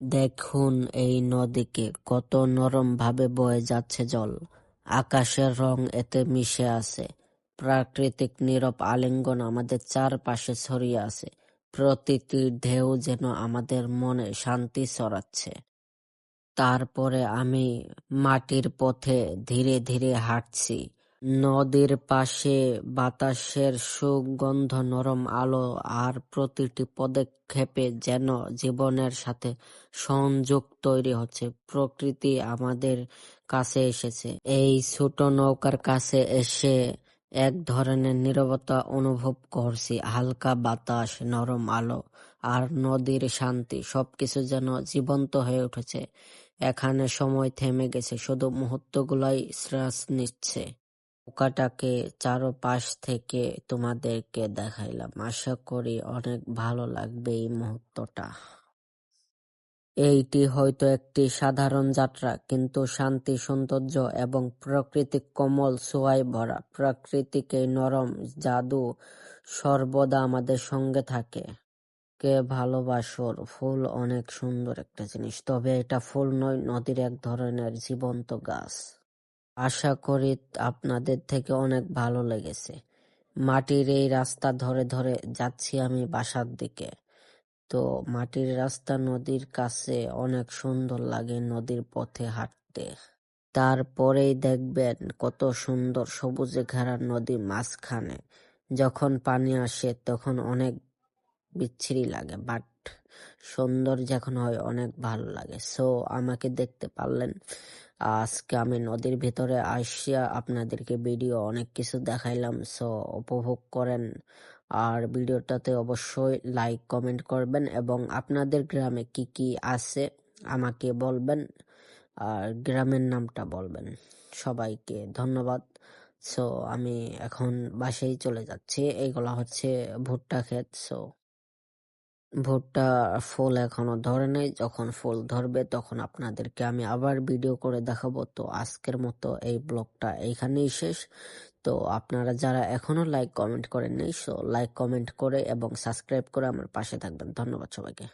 দেখুন এই নদীকে, কত নরম ভাবে বয়ে যাচ্ছে জল। আকাশের রং এতে মিশে আছে। প্রাকৃতিক নীরব আলিঙ্গন আমাদের চারপাশে ছড়িয়ে আছে। প্রতিটি ঢেউ যেন আমাদের মনে শান্তি ছড়াচ্ছে। তারপরে আমি মাটির পথে ধীরে ধীরে হাঁটছি। নদীর পাশে বাতাসের সুগন্ধ, নরম আলো আর প্রতিটি পদক্ষেপে যেন জীবনের সাথে সংযোগ তৈরি হচ্ছে। প্রকৃতি আমাদের কাছে এসেছে। এই ছোট নৌকার কাছে এসে এক ধরনের নীরবতা অনুভব করছি। হালকা বাতাস, নরম আলো আর নদীর শান্তি, সবকিছু যেন জীবন্ত হয়ে উঠেছে। এখানে সময় থেমে গেছে, শুধু মুহূর্তগুলাই শ্বাস নিচ্ছে। নৌকাটাকে চারপাশ থেকে তোমাদেরকে দেখাইলাম। আশা করি অনেক ভালো লাগবে এই মুহূর্তটা। এইটি হয়তো একটি সাধারণ যাত্রা, কিন্তু শান্তি, সৌন্দর্য এবং প্রাকৃতিক কোমল ছোঁয়ায় ভরা। প্রাকৃতিক এই নরম জাদু সর্বদা আমাদের সঙ্গে থাকে। কে ভালোবাসোর ফুল অনেক সুন্দর একটা জিনিস, তবে এটা ফুল নয়, নদীর এক ধরনের জীবন্ত গাছ। আশা করি আপনাদের থেকে অনেক ভালো লেগেছে। মাটির এই রাস্তা ধরে ধরে যাচ্ছি আমি বাসার দিকে। তো মাটির রাস্তা নদীর কাছে অনেক সুন্দর লাগে নদীর পথে হাঁটতে। তারপরেই দেখবেন কত সুন্দর সবুজে ঘেরা নদী মাঝখানে। যখন পানি আসে তখন অনেক বিচ্ছিরি লাগে, বাট সুন্দর যখন হয় অনেক ভালো লাগে। সো আমাকে দেখতে পারলেন, আজকে আমি নদীর ভিতরে আসিয়া আপনাদেরকে ভিডিও অনেক কিছু দেখাইলাম। সো উপভোগ করেন, আর ভিডিওটাতে অবশ্যই লাইক কমেন্ট করবেন এবং আপনাদের গ্রামে কি কি আছে আমাকে বলবেন, আর গ্রামের নামটা বলবেন। সবাইকে ধন্যবাদ। সো আমি এখন বাসায় চলে যাচ্ছি। এইগুলা হচ্ছে ভুট্টা ক্ষেত। সো ভুট্টা ফুল এখনো ধরে নাই, যখন ফুল ধরবে তখন আপনাদেরকে আমি আবার ভিডিও করে দেখাবো। তো আজকের মতো এই ব্লগটা এইখানেই শেষ। তো আপনারা যারা এখনো লাইক কমেন্ট করেন নাই, সো লাইক কমেন্ট করে এবং সাবস্ক্রাইব করে আমার পাশে থাকবেন। ধন্যবাদ সবাইকে।